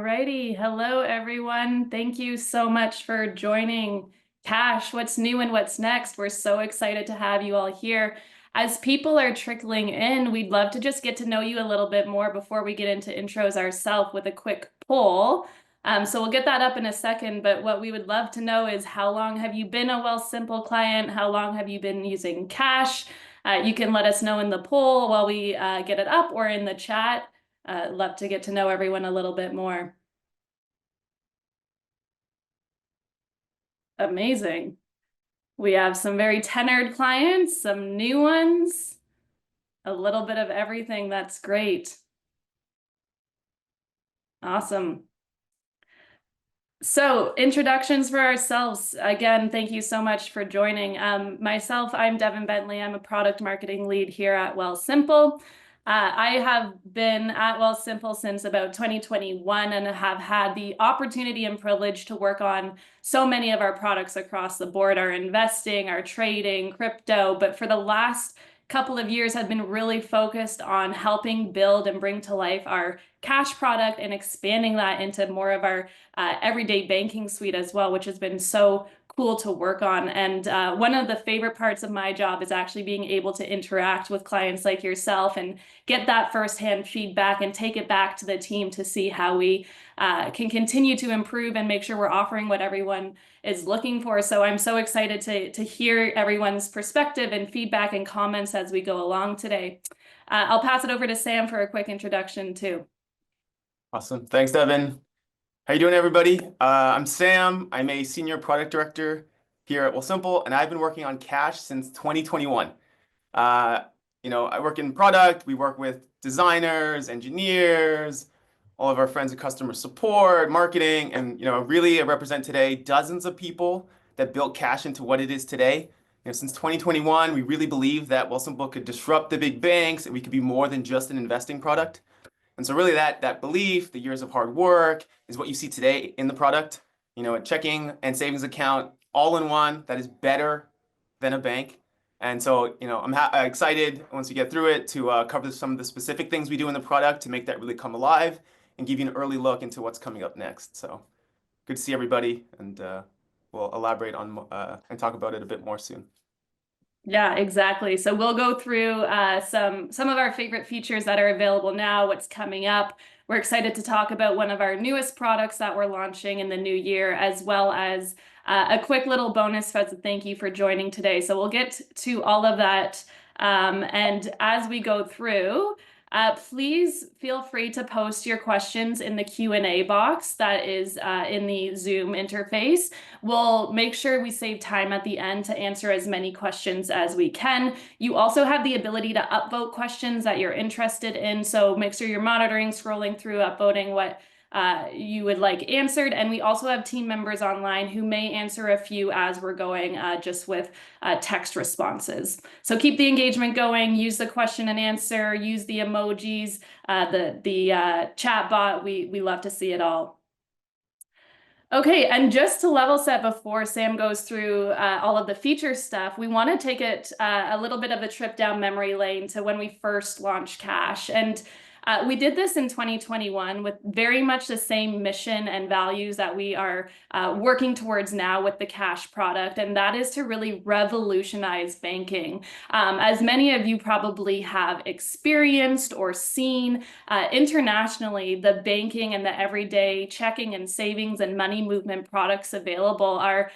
Alrighty. Hello, everyone. Thank you so much for joining Cash. What's new and what's next? We're so excited to have you all here. As people are trickling in, we'd love to just get to know you a little bit more before we get into intros ourselves with a quick poll. So we'll get that up in a second, but what we would love to know is how long have you been a Wealthsimple client? How long have you been using Cash? You can let us know in the poll while we get it up or in the chat. Love to get to know everyone a little bit more. Amazing. We have some very tenured clients, some new ones, a little bit of everything. That's great. Awesome. So introductions for ourselves. Again, thank you so much for joining. Myself, I'm Devin Bentley. I'm a product marketing lead here at Wealthsimple. I have been at Wealthsimple since about 2021 and have had the opportunity and privilege to work on so many of our products across the board, our investing, our trading, crypto. But for the last couple of years have been really focused on helping build and bring to life our cash product and expanding that into more of our everyday banking suite as well, which has been so cool to work on. And one of the favorite parts of my job is actually being able to interact with clients like yourself and get that firsthand feedback and take it back to the team to see how we can continue to improve and make sure we're offering what everyone is looking for. So I'm so excited to hear everyone's perspective and feedback and comments as we go along today. I'll pass it over to Sam for a quick introduction too. Awesome. Thanks, Devin. How you doing, everybody? I'm Sam. I'm a senior product director here at Wealthsimple, and I've been working on Cash since 2021. I work in product. We work with designers, engineers, all of our friends in customer support, marketing, and really I represent today dozens of people that built Cash into what it is today. Since 2021, we really believe that Wealthsimple could disrupt the big banks, and we could be more than just an investing product. And so really that belief, the years of hard work, is what you see today in the product. A checking and savings account all in one that is better than a bank. And so, I'm excited once we get through it to cover some of the specific things we do in the product to make that really come alive and give you an early look into what's coming up next. So good to see everybody, and we'll elaborate on and talk about it a bit more soon. Yeah, exactly. So we'll go through some of our favorite features that are available now, what's coming up. We're excited to talk about one of our newest products that we're launching in the new year, as well as a quick little bonus as a thank you for joining today. So we'll get to all of that. And as we go through, please feel free to post your questions in the Q&A box that is in the Zoom interface. We'll make sure we save time at the end to answer as many questions as we can. You also have the ability to upvote questions that you're interested in, so make sure you're monitoring, scrolling through, upvoting what you would like answered. And we also have team members online who may answer a few as we're going, just with text responses. So keep the engagement going, use the question and answer, use the emojis, the chat bot. We love to see it all. Okay, and just to level set before Sam goes through all of the feature stuff, we want to take it a little bit of a trip down memory lane to when we first launched Cash. And we did this in 2021 with very much the same mission and values that we are working towards now with the Cash product, and that is to really revolutionize banking. As many of you probably have experienced or seen internationally, the banking and the everyday checking and savings and money movement products available are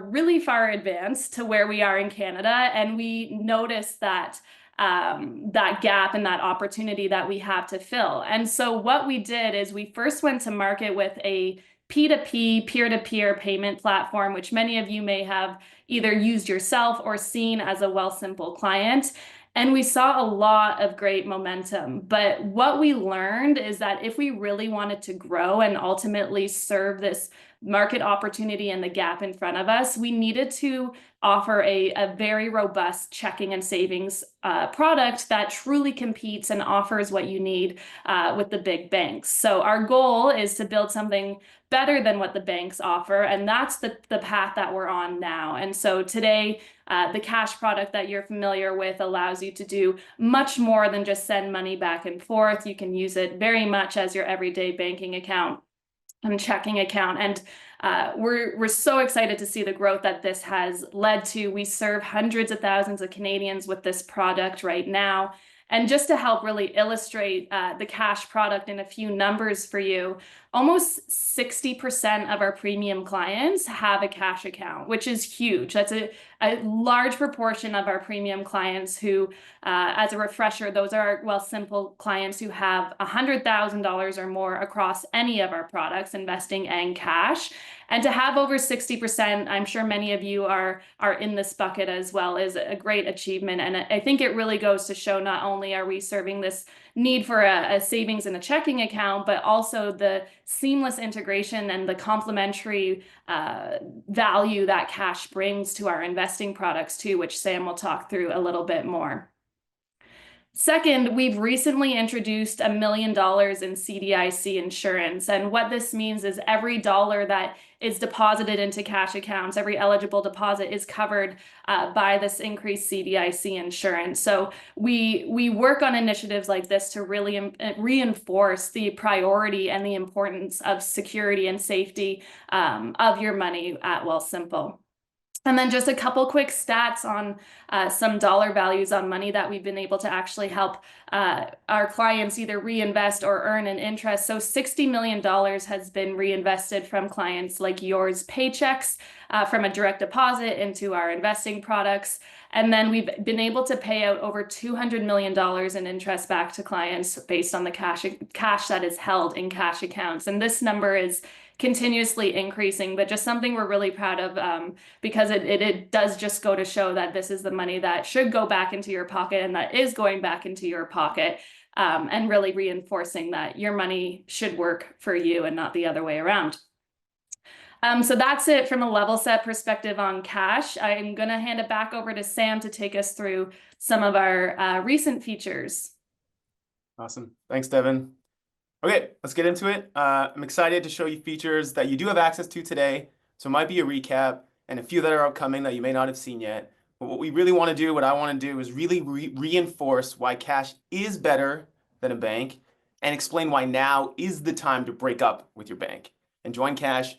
really far advanced to where we are in Canada, and we notice that that gap and that opportunity that we have to fill. And so what we did is we first went to market with a P2P, peer-to-peer payment platform, which many of you may have either used yourself or seen as a Wealthsimple client. And we saw a lot of great momentum. But what we learned is that if we really wanted to grow and ultimately serve this market opportunity and the gap in front of us, we needed to offer a very robust checking and savings product that truly competes and offers what you need with the big banks. So our goal is to build something better than what the banks offer, and that's the path that we're on now. And so today, the Cash product that you're familiar with allows you to do much more than just send money back and forth. You can use it very much as your everyday banking account. and checking account. And we're so excited to see the growth that this has led to. We serve hundreds of thousands of Canadians with this product right now. And just to help really illustrate the cash product in a few numbers for you, almost 60% of our premium clients have a cash account, which is huge. That's a large proportion of our premium clients who, as a refresher, those are our Wealthsimple clients who have $100,000 or more across any of our products, investing and cash. And to have over 60%, I'm sure many of you are in this bucket as well, is a great achievement. And I think it really goes to show not only are we serving this need for a savings and a checking account, but also the seamless integration and the complementary value that cash brings to our investing products too, which Sam will talk through a little bit more. Second, we've recently introduced $1 million in CDIC insurance. And what this means is every dollar that is deposited into cash accounts, every eligible deposit is covered by this increased CDIC insurance. So we work on initiatives like this to really reinforce the priority and the importance of security and safety of your money at Wealthsimple. And then just a couple quick stats on some dollar values on money that we've been able to actually help our clients either reinvest or earn an interest. So $60 million has been reinvested from clients like yours paychecks from a direct deposit into our investing products. And then we've been able to pay out over $200 million in interest back to clients based on the cash that is held in cash accounts. And this number is continuously increasing, but just something we're really proud of because it does just go to show that this is the money that should go back into your pocket and that is going back into your pocket, and really reinforcing that your money should work for you and not the other way around. So that's it from a level set perspective on cash. I'm going to hand it back over to Sam to take us through some of our recent features. Awesome. Thanks, Devin. Okay, let's get into it. I'm excited to show you features that you do have access to today. So it might be a recap and a few that are upcoming that you may not have seen yet. But what we really want to do, what I want to do is really reinforce why cash is better than a bank and explain why now is the time to break up with your bank and join cash,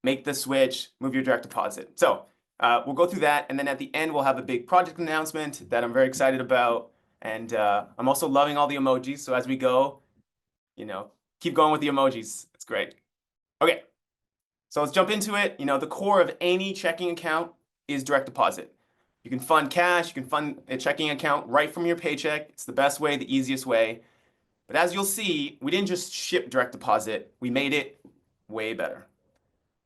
make the switch, move your direct deposit. So we'll go through that. And then at the end, we'll have a big project announcement that I'm very excited about. And I'm also loving all the emojis. So as we go, keep going with the emojis. It's great. Okay, so let's jump into it. The core of any checking account is direct deposit. You can fund cash, you can fund a checking account right from your paycheck. It's the best way, the easiest way. But as you'll see, we didn't just ship direct deposit, we made it way better.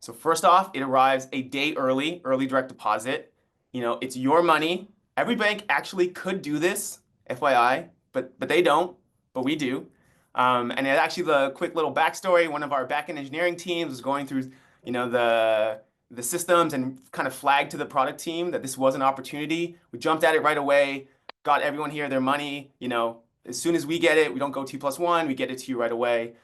So first off, it arrives a day early direct deposit. It's your money. Every bank actually could do this, FYI, but they don't, but we do. And it actually, the quick little backstory, one of our backend engineering teams was going through, the systems and kind of flagged to the product team that this was an opportunity. We jumped at it right away, got everyone here their money. As soon as we get it, we don't go 2+1, we get it to you right away.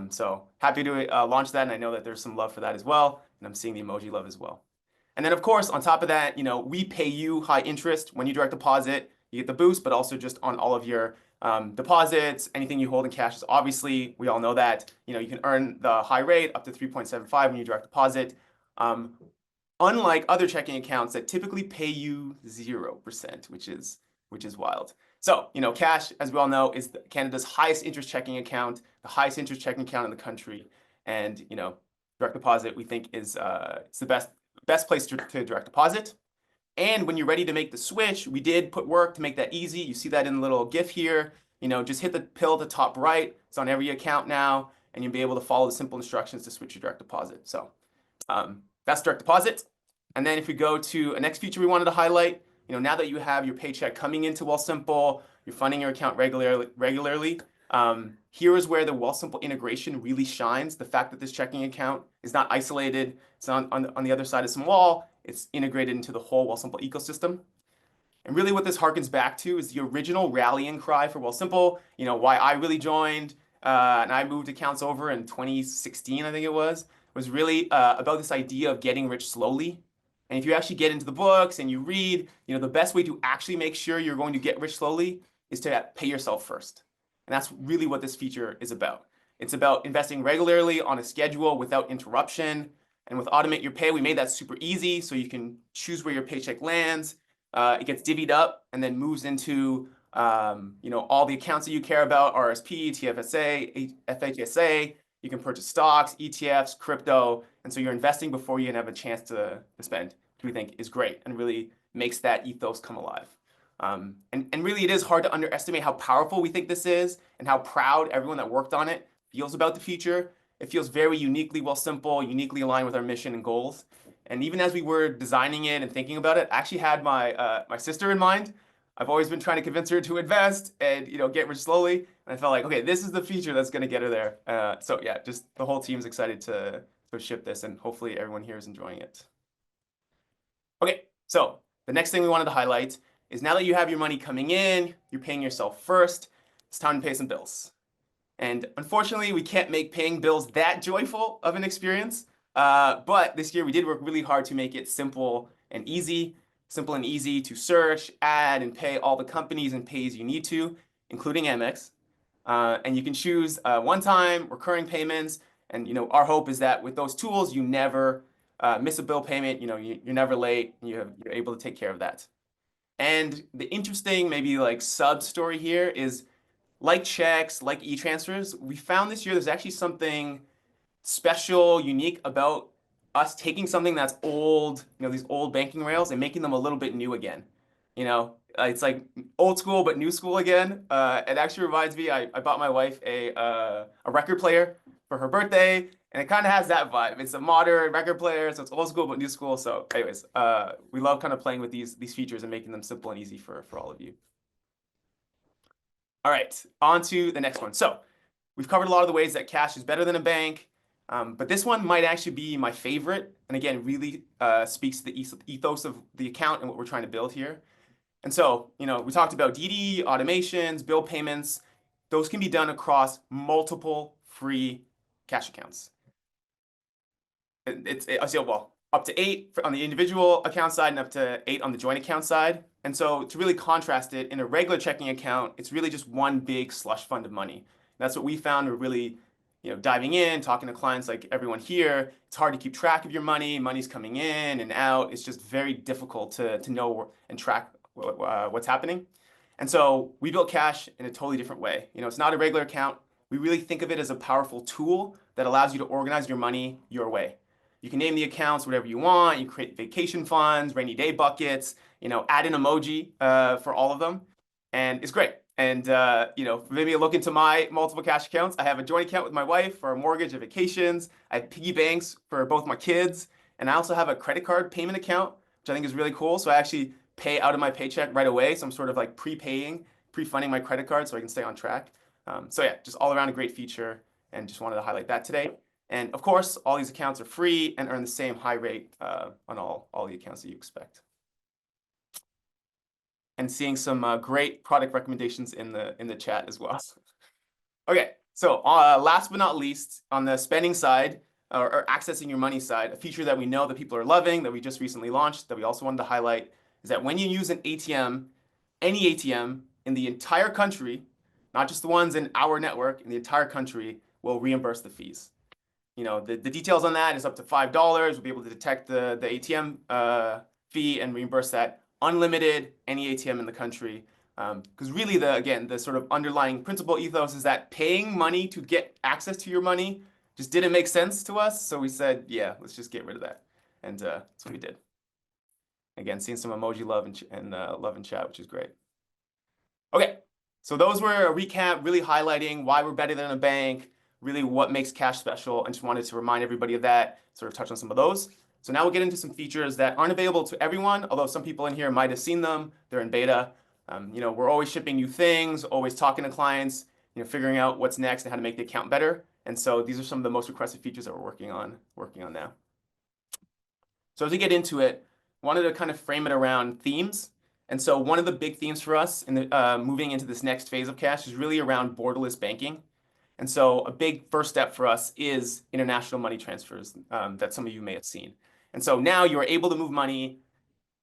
So happy to launch that, and I know that there's some love for that as well, and I'm seeing the emoji love as well. And then of course, on top of that, we pay you high interest when you direct deposit. You get the boost, but also just on all of your deposits, anything you hold in cash is obviously, we all know that, you can earn the high rate up to 3.75 when you direct deposit. Unlike other checking accounts that typically pay you 0%, which is wild. So, cash, as we all know, is Canada's highest interest checking account, the highest interest checking account in the country. And, direct deposit, we think is it's the best place to direct deposit. And when you're ready to make the switch, we did put work to make that easy. You see that in the little GIF here. Just hit the pill at the top right. It's on every account now, and you'll be able to follow the simple instructions to switch your direct deposit. So that's direct deposit. And then if we go to a next feature we wanted to highlight, now that you have your paycheck coming into Wealthsimple, you're funding your account regularly, here is where the Wealthsimple integration really shines. The fact that this checking account is not isolated, it's not on the other side of some wall, it's integrated into the whole Wealthsimple ecosystem. And really what this harkens back to is the original rallying cry for Wealthsimple, why I really joined and I moved accounts over in 2016, I think it was really about this idea of getting rich slowly. And if you actually get into the books and you read, the best way to actually make sure you're going to get rich slowly is to pay yourself first. And that's really what this feature is about. It's about investing regularly on a schedule without interruption. And with Automate Your Pay, we made that super easy so you can choose where your paycheck lands. It gets divvied up and then moves into all the accounts that you care about, RSP, TFSA, FHSA. You can purchase stocks, ETFs, crypto. And so you're investing before you even have a chance to spend, which we think is great and really makes that ethos come alive. And really, it is hard to underestimate how powerful we think this is and how proud everyone that worked on it feels about the future. It feels very uniquely Wealthsimple, uniquely aligned with our mission and goals. And even as we were designing it and thinking about it, I actually had my sister in mind. I've always been trying to convince her to invest and get rich slowly. And I felt like, okay, this is the feature that's going to get her there. So yeah, just the whole team's excited to ship this, and hopefully everyone here is enjoying it. Okay, so the next thing we wanted to highlight is now that you have your money coming in, you're paying yourself first, it's time to pay some bills. And unfortunately, we can't make paying bills that joyful of an experience. But this year we did work really hard to make it simple and easy to search, add, and pay all the companies and pays you need to, including Amex. And you can choose one-time recurring payments. And our hope is that with those tools, you never miss a bill payment. You're never late. You're able to take care of that. And the interesting, maybe like sub story here is, like checks, like e-transfers, we found this year there's actually something special, unique about us taking something that's old, these old banking rails, and making them a little bit new again. It's like old school but new school again. It actually reminds me, I bought my wife a record player for her birthday, and it kind of has that vibe. It's a modern record player, so it's old school but new school. So anyways, we love kind of playing with these features and making them simple and easy for all of you. All right, on to the next one. So we've covered a lot of the ways that cash is better than a bank, but this one might actually be my favorite. And again, really speaks to the ethos of the account and what we're trying to build here. And so, we talked about DD, automations, bill payments. Those can be done across multiple free cash accounts. Well, up to 8 on the individual account side and up to 8 on the joint account side. And so to really contrast it, in a regular checking account, it's really just one big slush fund of money. And that's what we found. We're really, diving in, talking to clients like everyone here. It's hard to keep track of your money. Money's coming in and out. It's just very difficult to know and track what's happening. And so we built Cash in a totally different way. It's not a regular account. We really think of it as a powerful tool that allows you to organize your money your way. You can name the accounts whatever you want. You create vacation funds, rainy day buckets, add an emoji for all of them. And it's great. And, maybe look into my multiple cash accounts. I have a joint account with my wife for a mortgage and vacations. I have piggy banks for both my kids. And I also have a credit card payment account, which I think is really cool. So I actually pay out of my paycheck right away. So I'm sort of like pre-funding my credit card so I can stay on track. So yeah, just all around a great feature, and just wanted to highlight that today. And of course, all these accounts are free and earn the same high rate on all the accounts that you expect. And seeing some great product recommendations in the chat as well. Okay, so last but not least, on the spending side or accessing your money side, a feature that we know that people are loving, that we just recently launched, that we also wanted to highlight, is that when you use an ATM, any ATM in the entire country, not just the ones in our network, in the entire country, will reimburse the fees. The details on that is up to $5. We'll be able to detect the ATM fee and reimburse that. Unlimited, any ATM in the country. Because really, the sort of underlying principle ethos is that paying money to get access to your money just didn't make sense to us. So we said, yeah, let's just get rid of that. And that's what we did. Again, seeing some emoji love and love in chat, which is great. Okay, so those were a recap, really highlighting why we're better than a bank, really what makes Cash special, and just wanted to remind everybody of that, sort of touch on some of those. So now we'll get into some features that aren't available to everyone, although some people in here might have seen them. They're in beta. We're always shipping new things, always talking to clients, figuring out what's next and how to make the account better. And so these are some of the most requested features that we're working on now. So as we get into it, wanted to kind of frame it around themes. And so one of the big themes for us in moving into this next phase of Cash is really around borderless banking. And so a big first step for us is international money transfers that some of you may have seen. And so now you're able to move money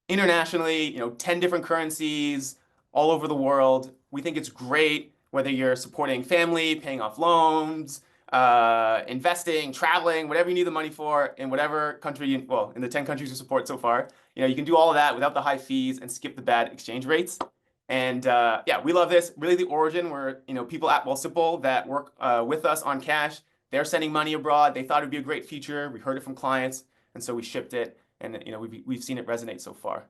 internationally, 10 different currencies all over the world. We think it's great whether you're supporting family, paying off loans, investing, traveling, whatever you need the money for in whatever country well, in the 10 countries you support so far. You can do all of that without the high fees and skip the bad exchange rates. And yeah, we love this. Really, the origin where people at Wealthsimple that work with us on Cash, they're sending money abroad. They thought it'd be a great feature. We heard it from clients, and so we shipped it. And we've seen it resonate so far.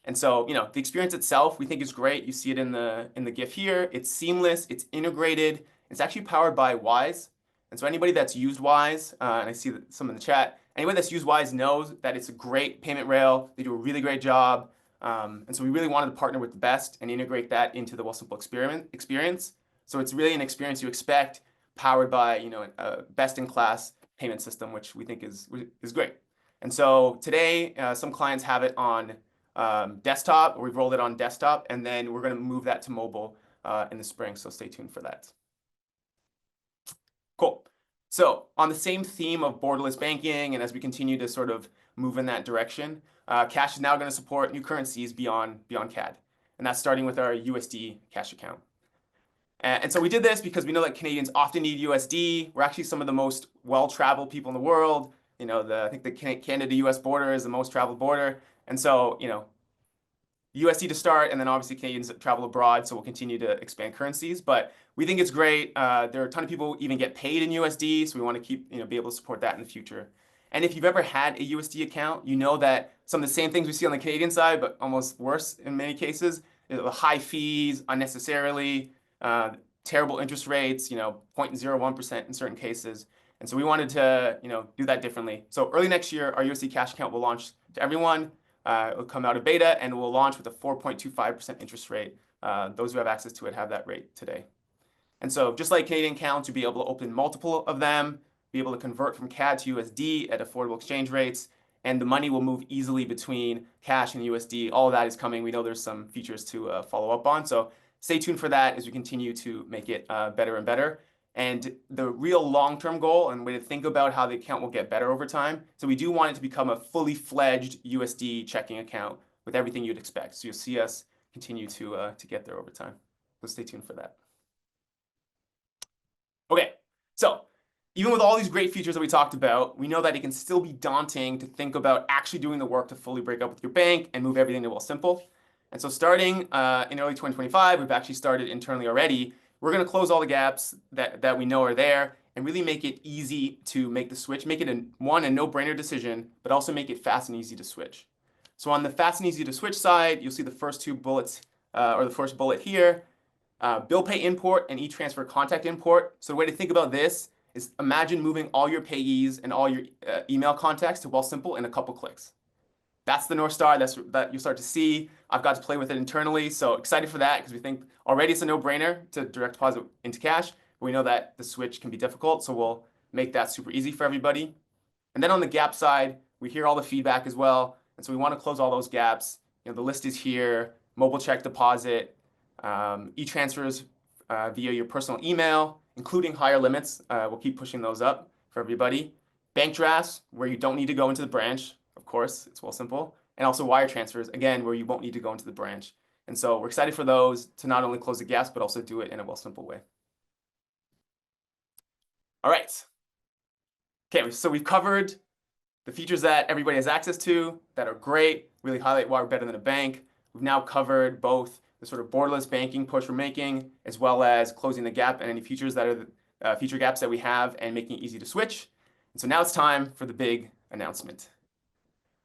And so, the experience itself, we think is great. You see it in the GIF here. It's seamless. It's integrated. It's actually powered by Wise. And so anybody that's used Wise, and I see some in the chat, anybody that's used Wise knows that it's a great payment rail. They do a really great job. And so we really wanted to partner with the best and integrate that into the Wealthsimple experience. So it's really an experience you expect, powered by a best-in-class payment system, which we think is great. And so today, some clients have it on desktop, or we've rolled it on desktop, and then we're going to move that to mobile in the spring. So stay tuned for that. Cool. So on the same theme of borderless banking, and as we continue to sort of move in that direction, Cash is now going to support new currencies beyond CAD, and that's starting with our USD Cash account. And so we did this because we know that Canadians often need USD. We're actually some of the most well-traveled people in the world. I think the Canada-US border is the most traveled border. And so, USD to start, and then obviously Canadians travel abroad, so we'll continue to expand currencies. But we think it's great. There are a ton of people who even get paid in USD, so we want to keep, be able to support that in the future. And if you've ever had a USD account, you know that some of the same things we see on the Canadian side, but almost worse in many cases, high fees unnecessarily, terrible interest rates, 0.01% in certain cases. And so we wanted to, do that differently. So early next year, our USD Cash account will launch to everyone. It'll come out of beta, and we'll launch with a 4.25% interest rate. Those who have access to it have that rate today. And so just like Canadian accounts, you'll be able to open multiple of them, be able to convert from CAD to USD at affordable exchange rates, and the money will move easily between Cash and USD. All of that is coming. We know there's some features to follow up on. So stay tuned for that as we continue to make it better and better. And the real long-term goal and way to think about how the account will get better over time. So we do want it to become a fully fledged USD checking account with everything you'd expect. So you'll see us continue to get there over time. So stay tuned for that. Okay, so even with all these great features that we talked about, we know that it can still be daunting to think about actually doing the work to fully break up with your bank and move everything to Wealthsimple. And so starting in early 2025, we've actually started internally already. We're going to close all the gaps that we know are there and really make it easy to make the switch, make it a no-brainer decision, but also make it fast and easy to switch. So on the fast and easy to switch side, you'll see the first two bullets, or the first bullet here, bill pay import and e-transfer contact import. So the way to think about this is imagine moving all your payees and all your email contacts to Wealthsimple in a couple clicks. That's the North Star that you'll start to see. I've got to play with it internally, so excited for that because we think already it's a no-brainer to direct deposit into Cash. But we know that the switch can be difficult, so we'll make that super easy for everybody. And then on the gap side, we hear all the feedback as well, and so we want to close all those gaps. The list is here: mobile check deposit, e-transfers via your personal email, including higher limits. We'll keep pushing those up for everybody. Bank drafts, where you don't need to go into the branch. Of course, it's Wealthsimple. And also wire transfers, again, where you won't need to go into the branch. And so we're excited for those to not only close the gaps, but also do it in a Wealthsimple way. All right. Okay, so we've covered the features that everybody has access to that are great, really highlight why we're better than a bank. We've now covered both the sort of borderless banking push we're making, as well as closing the gap and any features that are the feature gaps that we have and making it easy to switch. And so now it's time for the big announcement.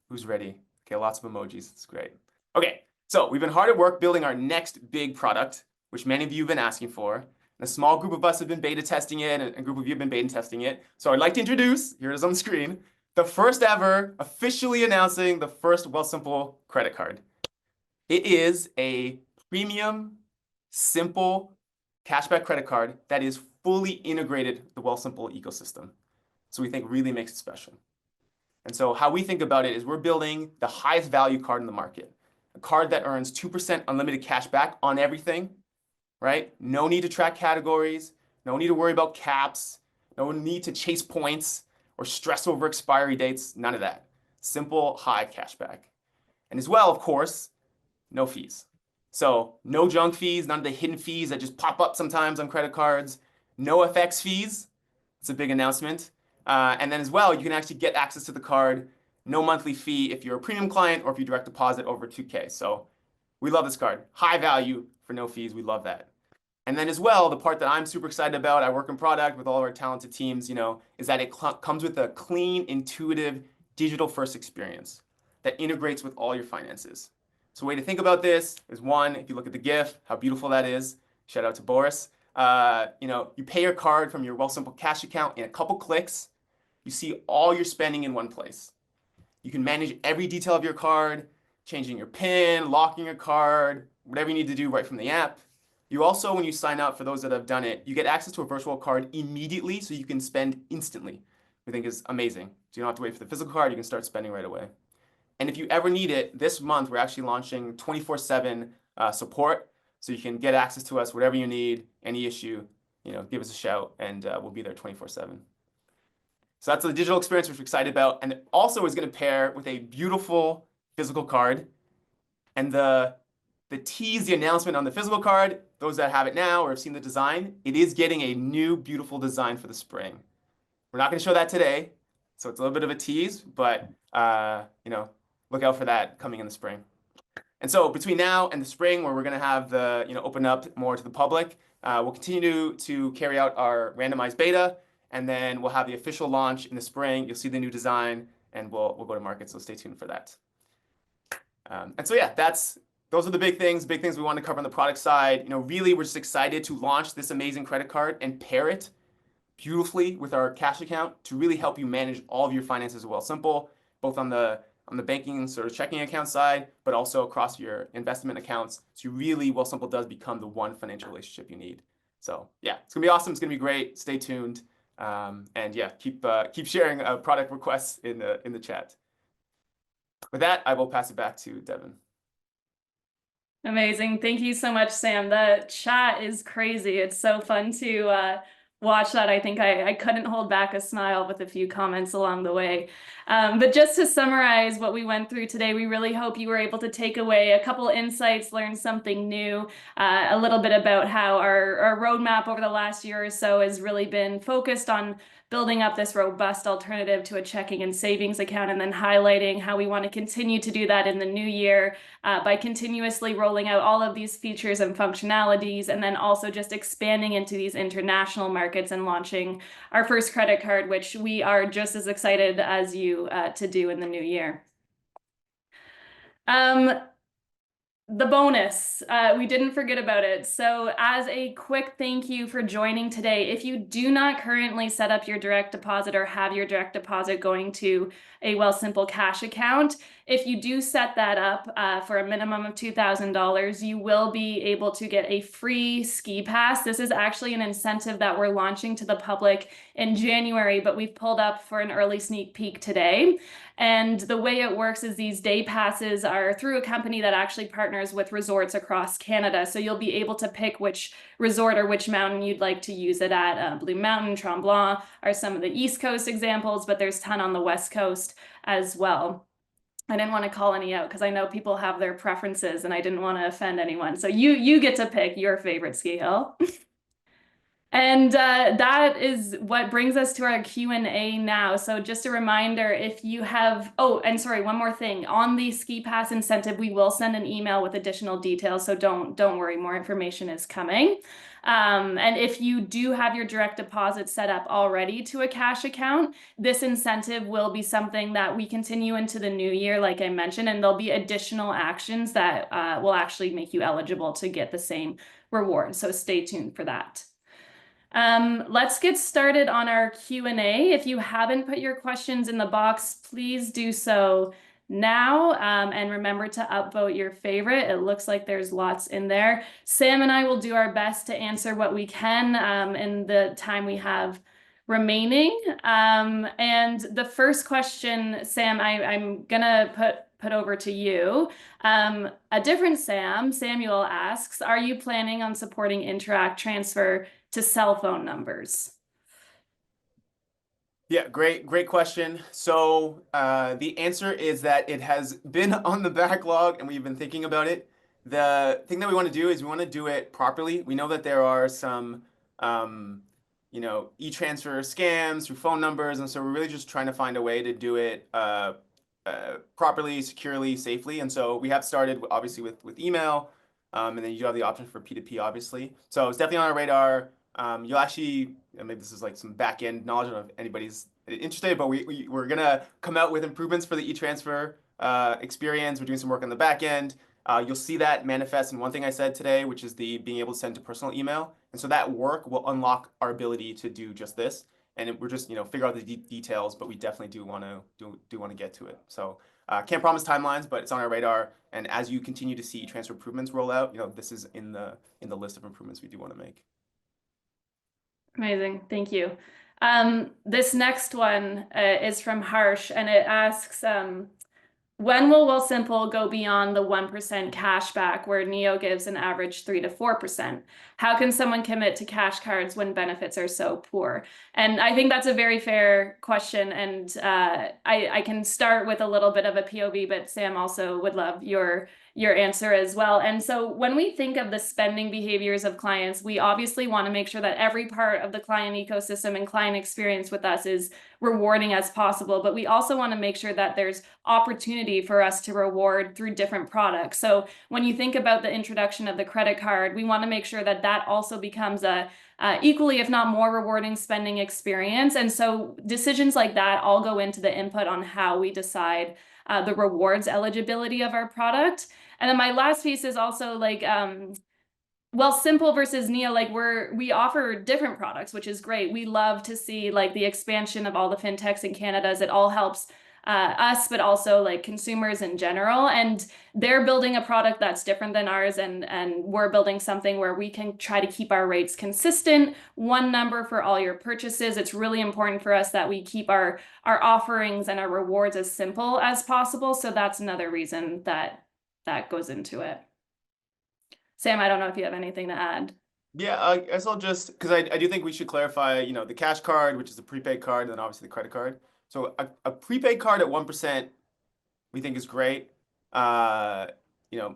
Who's ready? Okay, lots of emojis. It's great. Okay, so we've been hard at work building our next big product, which many of you have been asking for. And a small group of us have been beta testing it, and a group of you have been beta testing it. So I'd like to introduce, here it is on the screen, the first ever officially announcing the first Wealthsimple credit card. It is a premium, simple cashback credit card that is fully integrated the Wealthsimple ecosystem. So we think really makes it special. And so how we think about it is we're building the highest value card in the market, a card that earns 2% unlimited cash back on everything, right? No need to track categories, no need to worry about caps, no need to chase points or stress over expiry dates, none of that. Simple, high cash back. And as well, of course, no fees. So no junk fees, none of the hidden fees that just pop up sometimes on credit cards, no FX fees, It's a big announcement. And then as well, you can actually get access to the card, no monthly fee if you're a premium client or if you direct deposit over 2K. So we love this card. High value for no fees. We love that. And then as well, the part that I'm super excited about, I work in product with all of our talented teams, is that it comes with a clean, intuitive, digital-first experience that integrates with all your finances. So a way to think about this is one, if you look at the GIF, how beautiful that is. Shout out to Boris. You pay your card from your Wealthsimple Cash account in a couple clicks. You see all your spending in one place. You can manage every detail of your card, changing your PIN, locking your card, whatever you need to do right from the app. You also, when you sign up, for those that have done it, you get access to a virtual card immediately so you can spend instantly. We think is amazing. So you don't have to wait for the physical card, you can start spending right away. And if you ever need it, this month we're actually launching 24/7 support. So you can get access to us, whatever you need, any issue, give us a shout and we'll be there 24/7. So that's the digital experience which we're excited about. And it also is going to pair with a beautiful physical card. And the tease, the announcement on the physical card, those that have it now or have seen the design, it is getting a new beautiful design for the spring. We're not going to show that today, so it's a little bit of a tease, but look out for that coming in the spring. And so between now and the spring, where we're going to have the open up more to the public, we'll continue to carry out our randomized beta, and then we'll have the official launch in the spring. You'll see the new design, and we'll go to market. So stay tuned for that. And so yeah, those are the big things we want to cover on the product side. Really, we're just excited to launch this amazing credit card and pair it beautifully with our cash account to really help you manage all of your finances at Wealthsimple, both on the banking sort of checking account side, but also across your investment accounts. So really, Wealthsimple does become the one financial relationship you need. So yeah, it's gonna be awesome. It's gonna be great. Stay tuned, and yeah, keep sharing product requests in the chat. With that, I will pass it back to Devin. Amazing. Thank you so much, Sam. The chat is crazy. It's so fun to watch that. I think I couldn't hold back a smile with a few comments along the way. But just to summarize what we went through today, we really hope you were able to take away a couple insights, learn something new, a little bit about how our roadmap over the last year or so has really been focused on building up this robust alternative to a checking and savings account, and then highlighting how we want to continue to do that in the new year by continuously rolling out all of these features and functionalities, and then also just expanding into these international markets and launching our first credit card, which we are just as excited as you to do in the new year. The bonus, we didn't forget about it. So as a quick thank you for joining today, if you do not currently set up your direct deposit or have your direct deposit going to a Wealthsimple Cash account, if you do set that up for a minimum of $2,000, you will be able to get a free ski pass. This is actually an incentive that we're launching to the public in January, but we've pulled up for an early sneak peek today. And the way it works is these day passes are through a company that actually partners with resorts across Canada. So you'll be able to pick which resort or which mountain you'd like to use it at. Blue Mountain, Tremblant are some of the East Coast examples, but there's a ton on the West Coast as well. I didn't want to call any out because I know people have their preferences and I didn't want to offend anyone. So you get to pick your favorite ski hill. And that is what brings us to our Q&A now. So just a reminder, if you have, oh, and sorry, one more thing. On the Ski Pass incentive, we will send an email with additional details. So don't worry, more information is coming. And if you do have your direct deposit set up already to a cash account, this incentive will be something that we continue into the new year, like I mentioned, and there'll be additional actions that will actually make you eligible to get the same reward. So stay tuned for that. Let's get started on our Q&A. If you haven't put your questions in the box, please do so now. And remember to upvote your favorite. It looks like there's lots in there. Sam and I will do our best to answer what we can in the time we have remaining. And the first question, Sam, I'm gonna put over to you. A different Samuel asks, are you planning on supporting Interact transfer to cell phone numbers? Yeah, great question. So the answer is that it has been on the backlog and we've been thinking about it. The thing that we want to do is we want to do it properly. We know that there are some e-transfer scams through phone numbers. And so we're really just trying to find a way to do it properly, securely, safely. And so we have started obviously with email, and then you do have the option for P2P, obviously. So it's definitely on our radar. You'll actually, and maybe this is like some back end knowledge. I don't know if anybody's interested, but we're gonna come out with improvements for the e-transfer experience. We're doing some work on the back end. You'll see that manifest in one thing I said today, which is the being able to send to personal email. And so that work will unlock our ability to do just this. And we're just, figure out the details, but we definitely do want to get to it. So can't promise timelines, but it's on our radar. And as you continue to see transfer improvements roll out, this is in the list of improvements we do want to make. Amazing. Thank you. This next one is from Harsh, and it asks, when will Wealthsimple go beyond the 1% cashback where Neo gives an average 3 to 4%? How can someone commit to cash cards when benefits are so poor? And I think that's a very fair question. And I can start with a little bit of a POV, but Sam also would love your answer as well. And so when we think of the spending behaviors of clients, we obviously want to make sure that every part of the client ecosystem and client experience with us is rewarding as possible, but we also want to make sure that there's opportunity for us to reward through different products. So when you think about the introduction of the credit card, we want to make sure that that also becomes a equally, if not more, rewarding spending experience. And so decisions like that all go into the input on how we decide the rewards eligibility of our product. And then my last piece is also like, Wealthsimple versus Neo, like we offer different products, which is great. We love to see like the expansion of all the fintechs in Canada, as it all helps us, but also like consumers in general. And they're building a product that's different than ours, and we're building something where we can try to keep our rates consistent, one number for all your purchases. It's really important for us that we keep our offerings and our rewards as simple as possible. So that's another reason that goes into it. Sam, I don't know if you have anything to add. Yeah, I guess I'll just because I do think we should clarify, the cash card, which is the prepaid card, and then obviously the credit card. So a prepaid card at 1% we think is great. Uh, you know,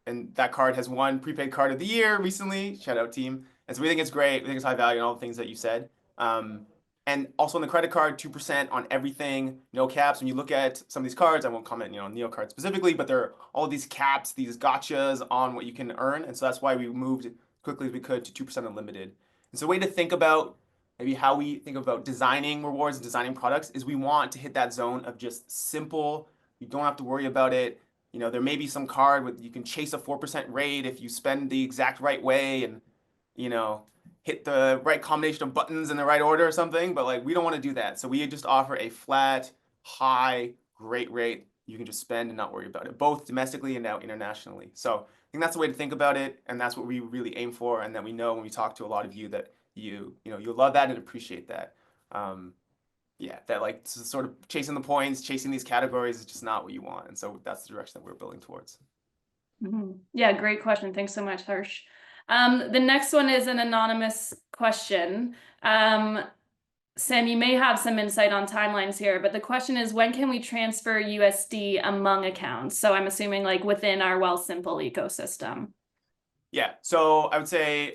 and that card has won prepaid card of the year recently. Shout out team. And so we think it's great. We think it's high value and all the things that you said. And also on the credit card, 2% on everything, no caps. When you look at some of these cards, I won't comment, on Neo card specifically, but there are all of these caps, these gotchas on what you can earn. And so that's why we moved as quickly as we could to 2% unlimited. And so a way to think about maybe how we think about designing rewards and designing products is we want to hit that zone of just simple. You don't have to worry about it. There may be some card with you can chase a 4% rate if you spend the exact right way and, you know, hit the right combination of buttons in the right order or something. But like, we don't want to do that. So we just offer a flat, high, great rate you can just spend and not worry about it, both domestically and now internationally. So I think that's the way to think about it. And that's what we really aim for. And that we know when we talk to a lot of you that you'll love that and appreciate that. Yeah, that like sort of chasing the points, chasing these categories is just not what you want. And so that's the direction that we're building towards. Yeah, great question. Thanks so much, Harsh. The next one is an anonymous question. Sam, you may have some insight on timelines here, but the question is, when can we transfer USD among accounts? So I'm assuming like within our Wealthsimple ecosystem. Yeah, so I would say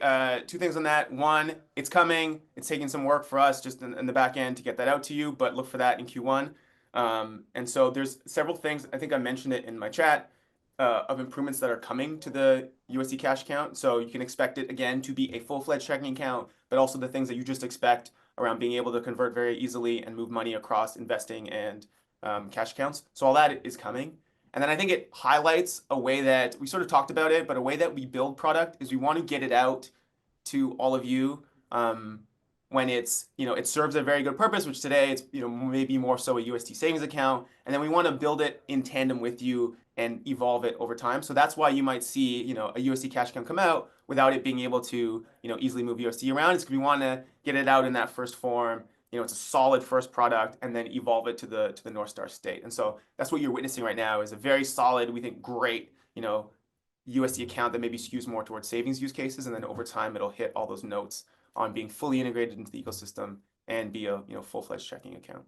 two things on that. One, it's coming. It's taking some work for us just in the back end to get that out to you, but look for that in Q1. And so there's several things, I think I mentioned it in my chat, of improvements that are coming to the USD Cash account. So you can expect it, again, to be a full-fledged checking account, but also the things that you just expect around being able to convert very easily and move money across investing and cash accounts. So all that is coming. And then I think it highlights a way that we sort of talked about it, but a way that we build product is we want to get it out to all of you when it's, it serves a very good purpose, which today it's, maybe more so a USD savings account. And then we want to build it in tandem with you and evolve it over time. So that's why you might see, a USD Cash account come out without it being able to, easily move USD around. It's because we want to get it out in that first form. It's a solid first product and then evolve it to the North Star state. And so that's what you're witnessing right now is a very solid, we think great, USD account that maybe skews more towards savings use cases. And then over time, it'll hit all those notes on being fully integrated into the ecosystem and be a, full-fledged checking account.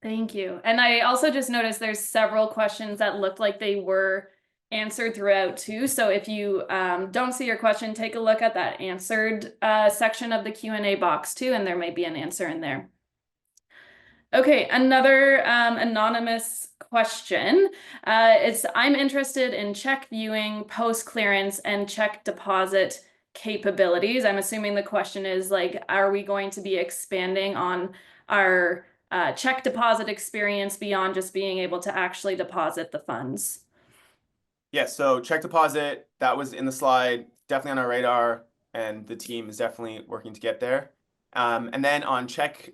Thank you. And I also just noticed there's several questions that looked like they were answered throughout too. So if you don't see your question, take a look at that answered section of the Q&A box too, and there may be an answer in there. Okay, another anonymous question. I'm interested in check viewing, post clearance, and check deposit capabilities. I'm assuming the question is like, are we going to be expanding on our check deposit experience beyond just being able to actually deposit the funds? Yes, so check deposit, that was in the slide, definitely on our radar, and the team is definitely working to get there. And then on check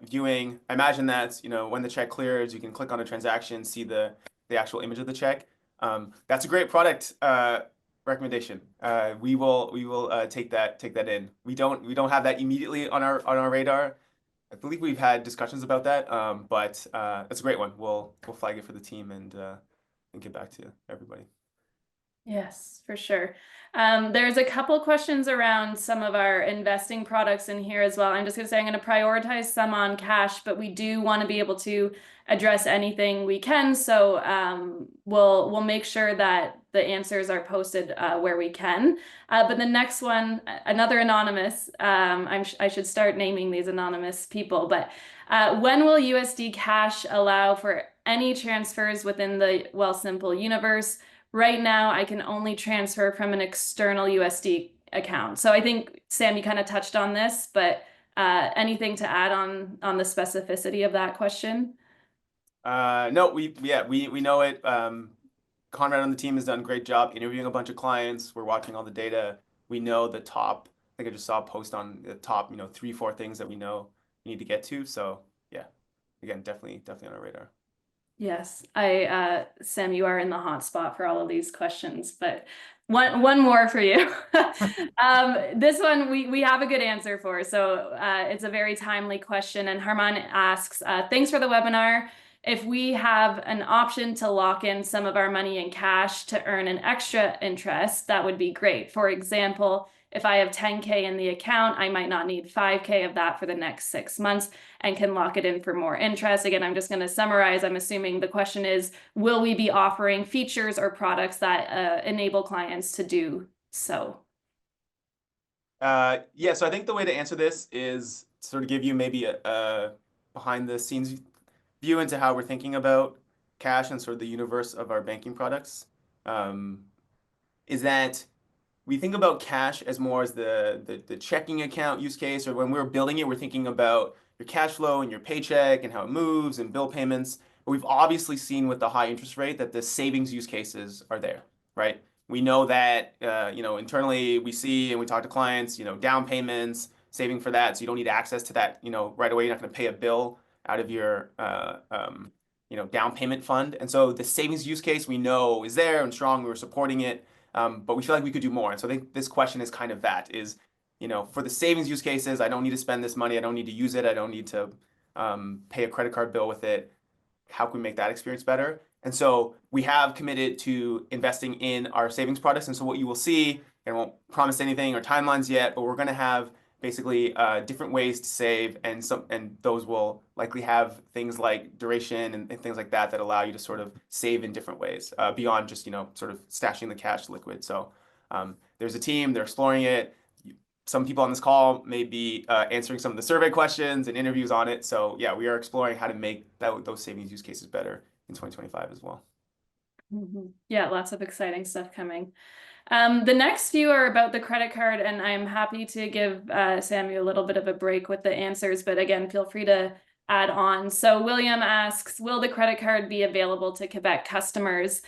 viewing, I imagine that when the check clears, you can click on a transaction, see the actual image of the check. That's a great product recommendation. We will take that in. We don't have that immediately on our radar. I believe we've had discussions about that, but it's a great one. We'll flag it for the team and get back to everybody. Yes, for sure. There's a couple questions around some of our investing products in here as well. I'm just going to say I'm going to prioritize some on cash, but we do want to be able to address anything we can. So we'll make sure that the answers are posted where we can. But the next one, another anonymous. I should start naming these anonymous people. But when will USD Cash allow for any transfers within the Wealthsimple universe? Right now, I can only transfer from an external USD account. So I think, Sam, you kind of touched on this, but anything to add on the specificity of that question? No, we know it. Conrad on the team has done a great job interviewing a bunch of clients. We're watching all the data. We know the top. I think I just saw a post on the top, 3, 4 things that we know we need to get to. So yeah, again, definitely on our radar. Yes, Sam, you are in the hot spot for all of these questions, but one more for you. This one we have a good answer for, so it's a very timely question. And Harman asks, thanks for the webinar. If we have an option to lock in some of our money in cash to earn an extra interest, that would be great. For example, if I have 10K in the account, I might not need 5K of that for the next 6 months and can lock it in for more interest. Again, I'm just going to summarize. I'm assuming the question is, will we be offering features or products that enable clients to do so? Yeah, so I think the way to answer this is sort of give you maybe a behind the scenes view into how we're thinking about cash and sort of the universe of our banking products. Is that we think about cash as more as the checking account use case, or when we're building it, we're thinking about your cash flow and your paycheck and how it moves and bill payments. But we've obviously seen with the high interest rate that the savings use cases are there, right? We know that, internally we see and we talk to clients, down payments, saving for that. So you don't need access to that, right away. You're not going to pay a bill out of your, down payment fund. And so the savings use case we know is there and strong. We were supporting it. But we feel like we could do more. And so I think this question is kind of that is, for the savings use cases, I don't need to spend this money. I don't need to use it. I don't need to pay a credit card bill with it. How can we make that experience better? And so we have committed to investing in our savings products. And so what you will see, and I won't promise anything or timelines yet, but we're going to have basically different ways to save, and those will likely have things like duration and things like that allow you to sort of save in different ways beyond just sort of stashing the cash liquid. So there's a team, they're exploring it. Some people on this call may be answering some of the survey questions and interviews on it. So yeah, we are exploring how to make those savings use cases better in 2025 as well. Yeah, lots of exciting stuff coming. The next few are about the credit card, and I'm happy to give Samuel a little bit of a break with the answers, but again, feel free to add on. So William asks, will the credit card be available to Quebec customers?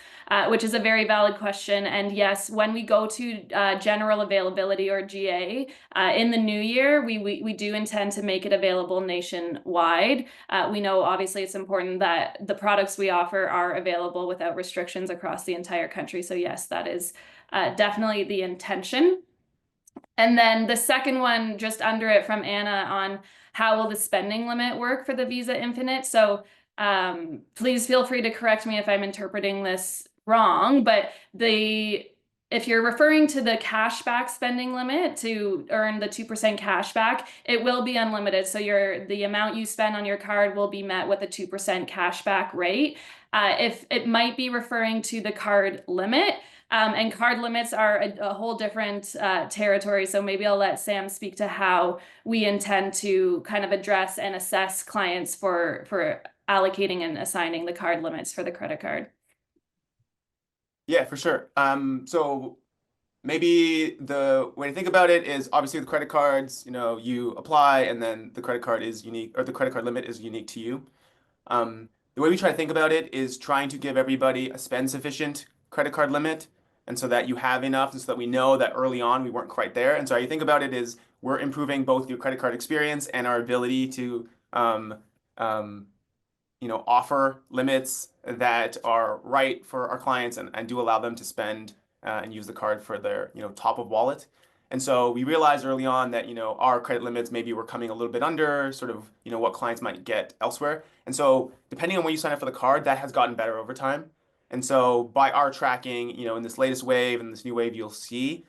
Which is a very valid question. And yes, when we go to general availability or GA in the new year, we do intend to make it available nationwide. We know obviously it's important that the products we offer are available without restrictions across the entire country. So yes, that is definitely the intention. And then the second one just under it from Anna on how will the spending limit work for the Visa Infinite? So please feel free to correct me if I'm interpreting this wrong, but the if you're referring to the cashback spending limit to earn the 2% cashback, it will be unlimited. So the amount you spend on your card will be met with a 2% cashback rate. If it might be referring to the card limit, and card limits are a whole different territory. So maybe I'll let Sam speak to how we intend to kind of address and assess clients for allocating and assigning the card limits for the credit card. Yeah, for sure. So maybe the way to think about it is obviously the credit cards, you apply and then the credit card is unique or the credit card limit is unique to you. The way we try to think about it is trying to give everybody a spend sufficient credit card limit. And so that you have enough and so that we know that early on we weren't quite there. And so how you think about it is we're improving both your credit card experience and our ability to um, offer limits that are right for our clients and do allow them to spend and use the card for their, top of wallet. And so we realized early on that, our credit limits maybe were coming a little bit under sort of, what clients might get elsewhere. And so depending on when you sign up for the card, that has gotten better over time. And so by our tracking, in this latest wave and this new wave, you'll see,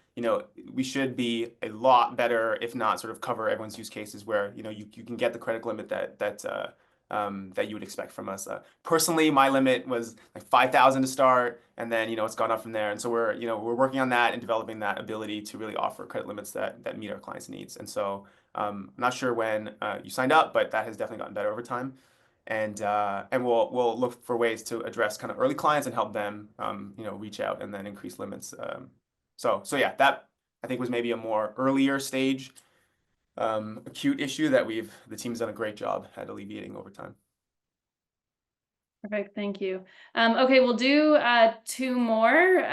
we should be a lot better, if not sort of cover everyone's use cases where, you can get the credit limit that you would expect from us. Personally, my limit was like 5,000 to start, and then it's gone up from there. And so we're working on that and developing that ability to really offer credit limits that meet our clients' needs. And so I'm not sure when you signed up, but that has definitely gotten better over time. And we'll look for ways to address kind of early clients and help them reach out and then increase limits. So yeah, that I think was maybe a more earlier stage acute issue that the team's done a great job at alleviating over time. Perfect, thank you. Okay, we'll do two more.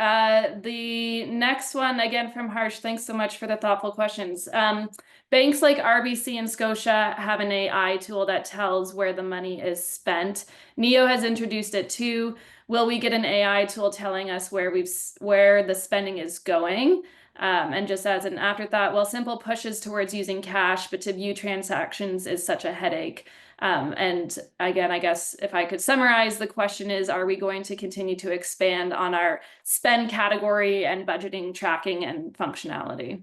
The next one, again from Harsh, thanks so much for the thoughtful questions. Banks like RBC and Scotia have an AI tool that tells where the money is spent. Neo has introduced it too. Will we get an AI tool telling us where the spending is going? And just as an afterthought, Wealthsimple pushes towards using cash, but to view transactions is such a headache. And again, I guess if I could summarize, the question is, are we going to continue to expand on our spend category and budgeting, tracking, and functionality?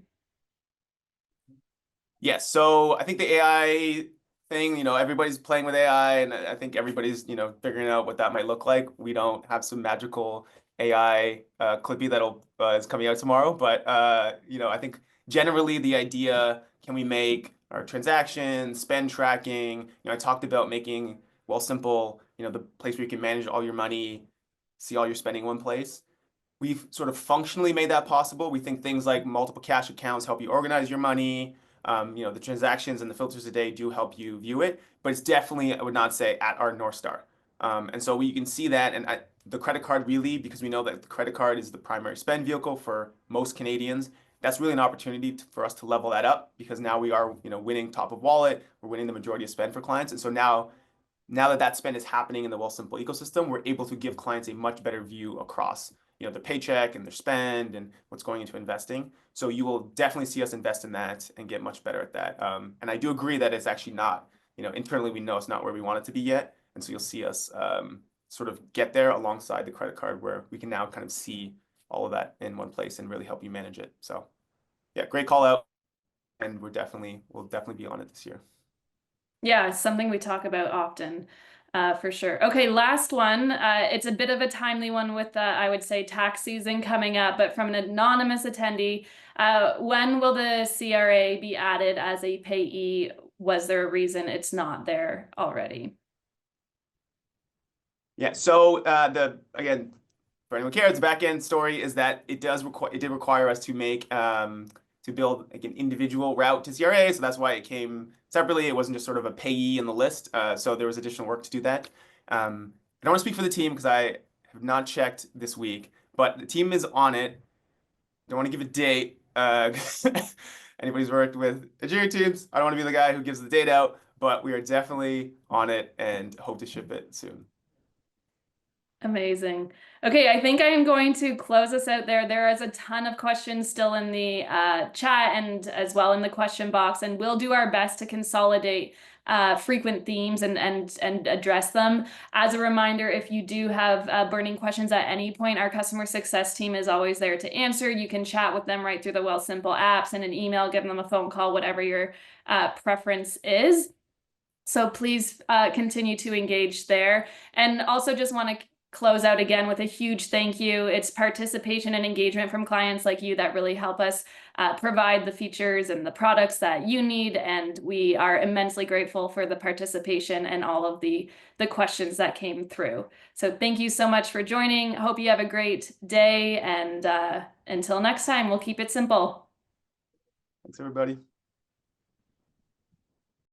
Yes, so I think the AI thing, everybody's playing with AI, and I think everybody's, figuring out what that might look like. We don't have some magical AI Clippy that'll is coming out tomorrow, but I think generally the idea, can we make our transactions, spend tracking? I talked about making Wealthsimple, the place where you can manage all your money, see all your spending in one place. We've sort of functionally made that possible. We think things like multiple cash accounts help you organize your money. The transactions and the filters today do help you view it, but it's definitely, I would not say, at our North Star. And so you can see that, and the credit card really, because we know that the credit card is the primary spend vehicle for most Canadians, that's really an opportunity for us to level that up because now we are, winning top of wallet, we're winning the majority of spend for clients, and so now that spend is happening in the Wealthsimple ecosystem, we're able to give clients a much better view across their paycheck and their spend and what's going into investing. So you will definitely see us invest in that and get much better at that. And I do agree that it's actually not, internally we know it's not where we want it to be yet. And so you'll see us sort of get there alongside the credit card where we can now kind of see all of that in one place and really help you manage it. So yeah, great call out. And we'll definitely be on it this year. Yeah, it's something we talk about often, for sure. Okay, last one. It's a bit of a timely one with, I would say, tax season coming up, but from an anonymous attendee, when will the CRA be added as a payee? Was there a reason it's not there already? Yeah, so again, for anyone who cares, the back end story is that it did require us to make to build like an individual route to CRA, so that's why it came separately. It wasn't just sort of a payee in the list. So there was additional work to do that. I don't want to speak for the team because I have not checked this week, but the team is on it. Don't want to give a date. Anybody's worked with engineering teams, I don't want to be the guy who gives the date out, but we are definitely on it and hope to ship it soon. Amazing. Okay, I think I am going to close us out there. There is a ton of questions still in the chat and as well in the question box, and we'll do our best to consolidate frequent themes and address them. As a reminder, if you do have burning questions at any point, our customer success team is always there to answer. You can chat with them right through the Wealthsimple app, send an email, give them a phone call, whatever your preference is. So please continue to engage there. And also just want to close out again with a huge thank you. It's participation and engagement from clients like you that really help us provide the features and the products that you need. And we are immensely grateful for the participation and all of the questions that came through. So thank you so much for joining. Hope you have a great day. And until next time, we'll keep it simple. Thanks, everybody.